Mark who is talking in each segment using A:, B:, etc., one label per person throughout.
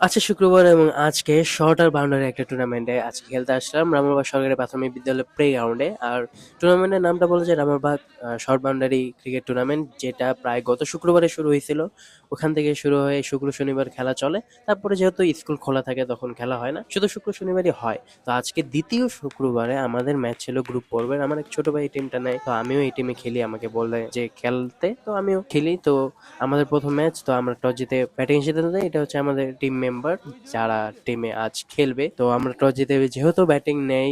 A: আচ্ছা, শুক্রবার এবং আজকে শর্টার বাউন্ডারি একটা টুর্নামেন্টে আজকে খেলতে আসলাম রামুরবাগ সরকারি প্রাথমিক বিদ্যালয় প্লে গ্রাউন্ডে। আর টুর্নামেন্টের নামটা বলা যায় রামুরবাগ শর্ট বাউন্ডারি ক্রিকেট টুর্নামেন্ট, যেটা প্রায় গত শুক্রবারে শুরু হয়েছিল। ওখান থেকে শুরু হয়ে শুক্র শনিবার খেলা চলে। তারপরে যেহেতু স্কুল খোলা থাকে তখন খেলা হয় না, শুধু শুক্র শনিবারই হয়। তো আজকে দ্বিতীয় শুক্রবারে আমাদের ম্যাচ ছিল গ্রুপ পর্বের। আমার এক ছোট ভাই এই টিমটা নেয়, তো আমিও এই টিমে খেলি। আমাকে বলে যে খেলতে, তো আমিও খেলি। তো আমাদের প্রথম ম্যাচ, তো আমরা টস জিতে ব্যাটিং সিদ্ধান্ত নেই। এটা হচ্ছে আমাদের টিম মেম্বার যারা টিমে আজ খেলবে। তো আমরা টস জিতে যেহেতু ব্যাটিং নেই,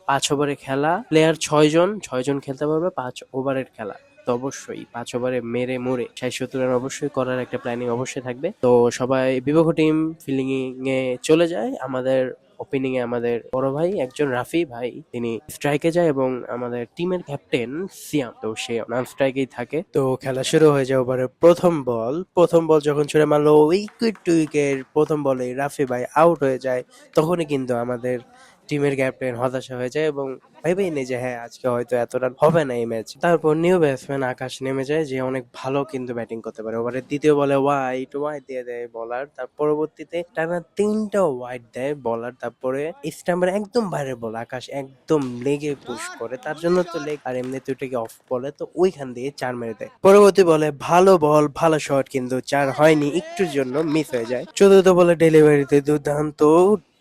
A: 5 ওভারে খেলা, প্লেয়ার 6 জন, 6 জন খেলতে পারবে 5 ওভারের খেলা। তো অবশ্যই 5 ওভারে মেরে মুড়ে 60-70 রান অবশ্যই করার একটা প্ল্যানিং অবশ্যই থাকবে। তো সবাই বিপক্ষ টিম ফিল্ডিং এ চলে যায়। আমাদের ওপেনিং এ আমাদের বড় ভাই একজন রাফি ভাই, তিনি স্ট্রাইকে যায় এবং আমাদের টিমের ক্যাপ্টেন সিয়াম, তো সে নন স্ট্রাইকেই থাকে। তো খেলা শুরু হয়ে যায়। ওভারের প্রথম বল যখন ছুড়ে মারলো উইকেট টু উইকেট, প্রথম বলে রাফি ভাই আউট হয়ে যায়। তখনই কিন্তু আমাদের টিমের ক্যাপ্টেন হতাশা হয়ে যায় এবং ভেবেই নেই যে হ্যাঁ, আজকে হয়তো এত রান হবে না এই ম্যাচ। তারপর নিউ ব্যাটসম্যান আকাশ নেমে যায়, যে অনেক ভালো কিন্তু ব্যাটিং করতে পারে। ওভারের দ্বিতীয় বলে ওয়াইড ওয়াইড দিয়ে দেয় বলার। তার পরবর্তীতে টানা 3টা ওয়াইড দেয় বলার। তারপরে স্টাম্পের একদম বাইরের বল আকাশ একদম লেগে পুশ করে, তার জন্য তো লেগ, আর এমনিতে ওটাকে অফ বলে, তো ওইখান দিয়ে 4 মেরে দেয়। পরবর্তী বলে ভালো বল ভালো শট, কিন্তু 4 হয়নি, একটুর জন্য মিস হয়ে যায়। চতুর্থ বলে ডেলিভারিতে দুর্দান্ত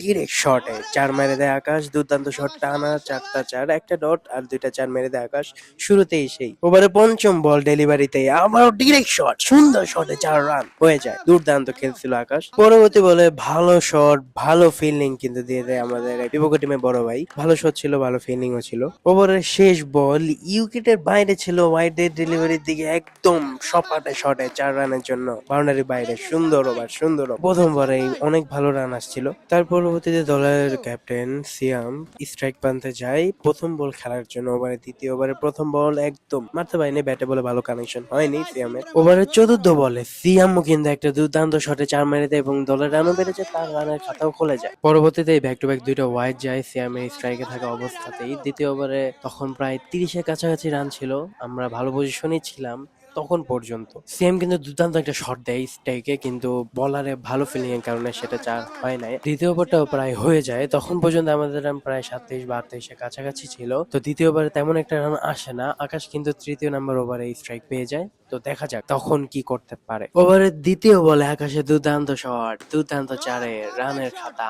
A: ডিরেক্ট শটে 4 মেরে দেয় আকাশ। দুর্দান্ত শট, টানা 4টা 4, একটা ডট আর 2টা 4 মেরে দেয় আকাশ শুরুতেই। সেই ওভারে পঞ্চম বল ডেলিভারিতে আবারও ডিরেক্ট শট, সুন্দর শটে 4 রান হয়ে যায়। দুর্দান্ত খেলছিল আকাশ। পরবর্তী বলে ভালো শট ভালো ফিল্ডিং কিন্তু দিয়ে দেয় আমাদের এই বিপক্ষ টিমের বড় ভাই। ভালো শট ছিল, ভালো ফিল্ডিংও ছিল। ওভারের শেষ বল উইকেটের বাইরে ছিল, ওয়াইডের ডেলিভারির দিকে একদম সপাটে শটে 4 রানের জন্য বাউন্ডারি বাইরে। সুন্দর ওভার, সুন্দর over। প্রথম ওভারেই অনেক ভালো রান আসছিল। তার পরবর্তীতে দলের ক্যাপ্টেন সিয়াম স্ট্রাইক প্রান্তে যায় প্রথম বল খেলার জন্য। ওভারের দ্বিতীয় ওভারের প্রথম বল একদম মারতে পারেনি, ব্যাটে বলে ভালো কানেকশন হয়নি সিয়ামের। ওভারের চতুর্থ বলে সিয়ামও কিন্তু একটা দুর্দান্ত শটে 4 মেরে দেয় এবং দলের রানও বেড়ে যায়, তার রানের খাতাও খুলে যায়। পরবর্তীতে ব্যাক টু ব্যাক 2টা ওয়াইড যায় সিয়ামের স্ট্রাইকে থাকা অবস্থাতেই। দ্বিতীয় ওভারে তখন প্রায় 30-এর কাছাকাছি রান ছিল, আমরা ভালো পজিশনে ছিলাম তখন পর্যন্ত। সিএম কিন্তু দুর্দান্ত একটা শট দেয় স্ট্রাইকে, কিন্তু বলারে ভালো ফিল্ডিং এর কারণে সেটা 4 হয় নাই। দ্বিতীয় ওভারটাও প্রায় হয়ে যায়, তখন পর্যন্ত আমাদের রান প্রায় 27 বা 28-এর কাছাকাছি ছিল। তো দ্বিতীয় ওভারে তেমন একটা রান আসে না। আকাশ কিন্তু তৃতীয় নাম্বার ওভারে স্ট্রাইক পেয়ে যায়। তো দেখা যাক তখন কি করতে পারে। ওভারের দ্বিতীয় বলে আকাশে দুর্দান্ত শট, দুর্দান্ত 4-এ রানের খাতা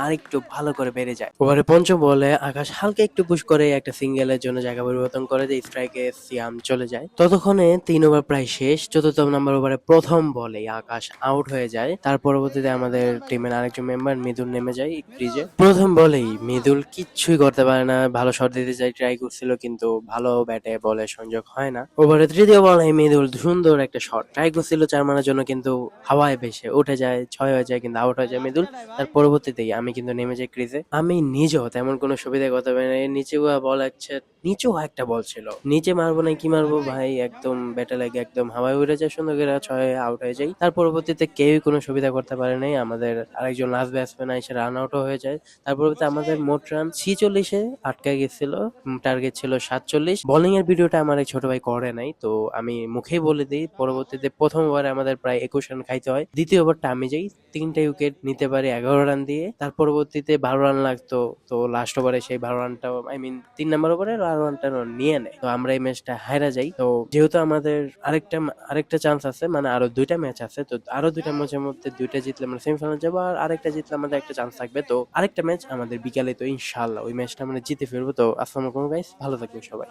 A: আরেকটু ভালো করে বেড়ে যায়। ওভারে পঞ্চম বলে আকাশ হালকা একটু পুশ করে একটা সিঙ্গেলের জন্য জায়গা পরিবর্তন করে দিয়ে স্ট্রাইকে সিয়াম চলে যায়। ততক্ষণে 3 ওভার প্রায় শেষ। চতুর্থ নাম্বার ওভারে প্রথম বলেই আকাশ আউট হয়ে যায়। তার পরবর্তীতে আমাদের টিমের আরেকজন মেম্বার মৃদুল নেমে যায় ক্রিজে। প্রথম বলেই মৃদুল কিচ্ছুই করতে পারে না, ভালো শট দিতে চাই ট্রাই করছিল কিন্তু ভালো ব্যাটে বলে সংযোগ হয় না। ওভারে তৃতীয় বলে মৃদুল সুন্দর একটা শট ট্রাই করছিল 4 মারার জন্য, কিন্তু হাওয়ায় ভেসে উঠে যায়, 6 হয়ে যায়, কিন্তু আউট হয়ে যায় মৃদুল। তার পরবর্তীতেই আমি কিন্তু নেমে যাই ক্রিজে। আমি নিজেও তেমন কোনো সুবিধা করতে পারি না। এর নিচেও বল আছে, নিচেও একটা বল ছিল, নিচে মারবো না কি মারবো ভাই, একদম ব্যাটে লাগে একদম হাওয়ায় উড়ে যায় সুন্দর করে, 6 আউট হয়ে যায়। তার পরবর্তীতে কেউই কোনো সুবিধা করতে পারে নাই। আমাদের আরেকজন লাস্ট ব্যাটসম্যান এসে রান আউট হয়ে যায়। তার পরবর্তীতে আমাদের মোট রান 46-এ আটকে গেছিল, টার্গেট ছিল 47। বোলিং এর ভিডিওটা আমার এক ছোট ভাই করে নাই, তো আমি মুখেই বলে দিই। পরবর্তীতে প্রথম ওভারে আমাদের প্রায় 21 রান খাইতে হয়। দ্বিতীয় ওভারটা আমি যাই, 3টা উইকেট নিতে পারি 11 রান দিয়ে। তার পরবর্তীতে 12 রান লাগতো, তো লাস্ট ওভারে সেই 12 রানটাও, আই মিন 3 নাম্বার ওভারে 12 রানটা নিয়ে নেয়। তো আমরা এই ম্যাচটা হাইরা যাই। তো যেহেতু আমাদের আরেকটা চান্স আছে, মানে আরো 2টা ম্যাচ আছে, তো আরো 2টা ম্যাচের মধ্যে 2টা জিতলে আমরা সেমিফাইনাল যাবো, আর আরেকটা জিতলে আমাদের একটা চান্স থাকবে। তো আরেকটা ম্যাচ আমাদের বিকালে, তো ইনশাআল্লাহ ওই ম্যাচটা আমরা জিতে ফিরবো। তো আসসালামু আলাইকুম গাইস, ভালো থাকবেন সবাই।